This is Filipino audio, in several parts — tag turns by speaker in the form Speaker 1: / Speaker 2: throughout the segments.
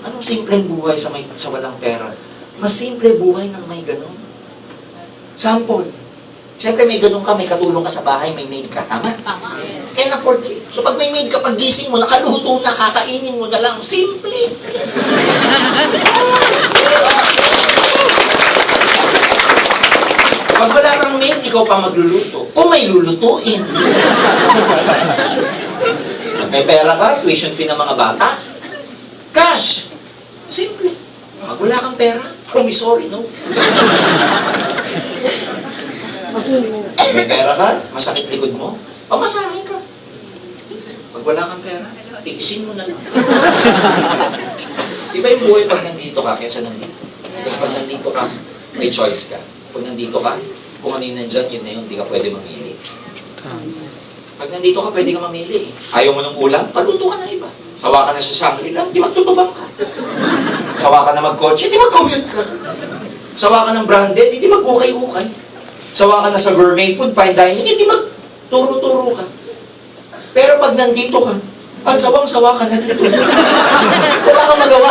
Speaker 1: Anong simpleng buhay sa walang pera? Mas simple buhay ng may ganun. Sample. Siyempre may ganun ka, may katulong ka sa bahay, may maid ka. Tama?
Speaker 2: Tama. Yes.
Speaker 1: Kaya na-afford it. So pag may maid ka, pag gising mo, nakaluto na, kakainin mo na lang. Simple. Pag wala kang maid, ikaw pa magluluto. Kung may lulutuin. Pag may pera ka, tuition fee ng mga bata. Cash. Simple. Pag wala kang pera, promissory, no? Pag may pera ka, masakit likod mo, pamasahe ka. Pag wala kang pera, tiisin mo na lang. Iba yung buhay pag nandito ka kaysa nandito. Kasi pag nandito ka, may choice ka. Pag nandito ka, kung ano yung nandyan, yun na yun, hindi ka pwede mamili. Pag nandito ka, pwede ka mamili. Ayaw mo ng ulam, paluto ka na iba. Sawa ka na sa Shangri-La, di magtutubang ka. Sawa ka na mag-kotse, di mag-commute ka. Sawa ka ng branded, di mag-ukay-ukay. Sawa ka na sa gourmet food, fine dining, di mag-turo-turo ka. Pero pag nandito ka, ang sawang-sawa ka na dito. Wala kang magawa.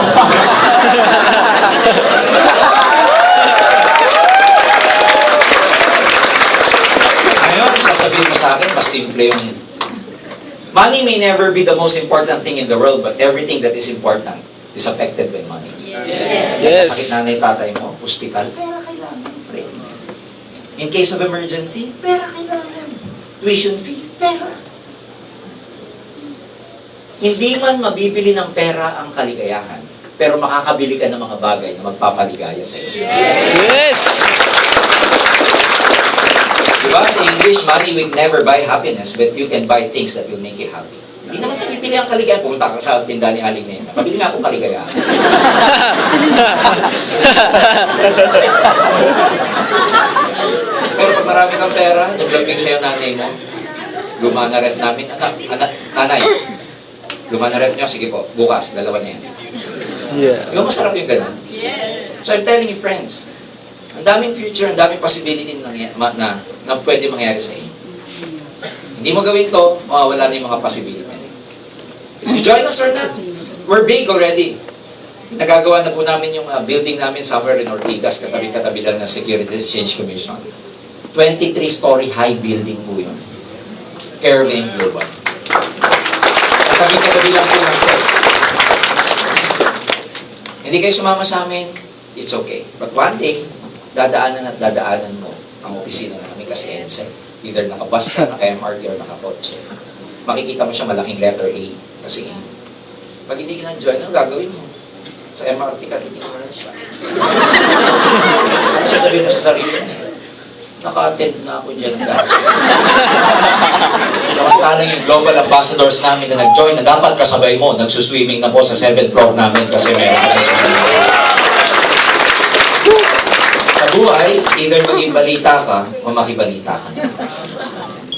Speaker 1: Ngayon, sasabihin mo sa akin, mas simple yung money may never be the most important thing in the world, but everything that is important is affected by money.
Speaker 3: Yes.
Speaker 1: Sakit nanay tatay mo, hospital, pera kailangan, friend. In case of emergency, pera kailangan. Tuition fee, pera. Hindi man mabibili ng pera ang kaligayahan, pero makakabili ka ng mga bagay na magpapaligaya sa iyo.
Speaker 3: Yes.
Speaker 1: Diba? Sa English, money will never buy happiness, but you can buy things that will make you happy. Hindi naman nabibili ang kaligayahan. Pumunta ka sa tindahan ni Aling Nena. Pabili nga akong kaligayahan. Pero pag marami kang pera, naglambing sa'yo nanay mo, luma na ref namin, nanay, luma na ref nyo, sige po, bukas, dalawa na yan.
Speaker 3: Yeah.
Speaker 1: Yung masarap yung ganun.
Speaker 2: Yes.
Speaker 1: So I'm telling you friends, ang daming future, ang daming possibility na pwede mangyari sa inyo. Hindi mo gawin to, mawawala na yung mga possibility. You join us or not, we're big already. Nagagawa na po namin yung building namin somewhere in Ortigas, katabi-katabi lang ng Securities Exchange Commission. 23-story high building po yun. Caravane Global. Katabi-katabi lang po ng set. Hindi kayo sumama sa amin, it's okay. But one thing, dadaanan at dadaanan mo ang opisina namin kasi EDSA. Either nakabus ka, naka-MRT or naka-kotse. Makikita mo siya malaking letter A. Kasi pag hindi ka na-join, ang gagawin mo? Sa MRT ka, hindi mo na siya. Ano sasabihin mo sa sarili mo? Naka-attend na ako dyan ka. Samantalang yung global ambassadors namin na nag-join na dapat kasabay mo, nagsuswimming na po sa 7th floor namin kasi meron ka na swimming. Sa buhay, either maging balita ka o makibalita ka na.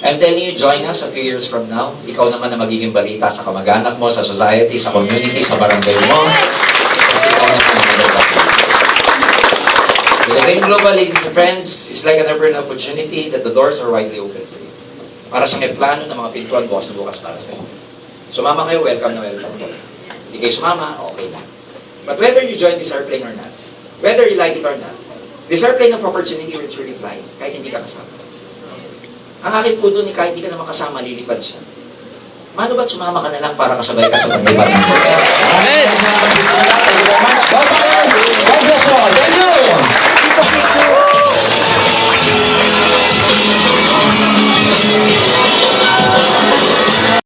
Speaker 1: I'm telling you, join us a few years from now. Ikaw naman na magiging balita sa kamag-anak mo, sa society, sa community, sa barangay mo. Kasi ikaw naman ang magiging. The Game Global, ladies and friends, is like an urban opportunity that the doors are widely open for you. Para siyang may plano ng mga pintuan bukas na bukas para sa inyo. Sumama kayo, welcome na welcome. Hindi kayo sumama, okay lang. But whether you join this airplane or not, whether you like it or not, this airplane of opportunity will truly fly, kahit hindi ka kasama. Ang akin po doon, kahit hindi ka naman kasama, lilipad siya. Mano ba't sumama ka na lang para kasabay ka sa paglipad?
Speaker 3: Yes.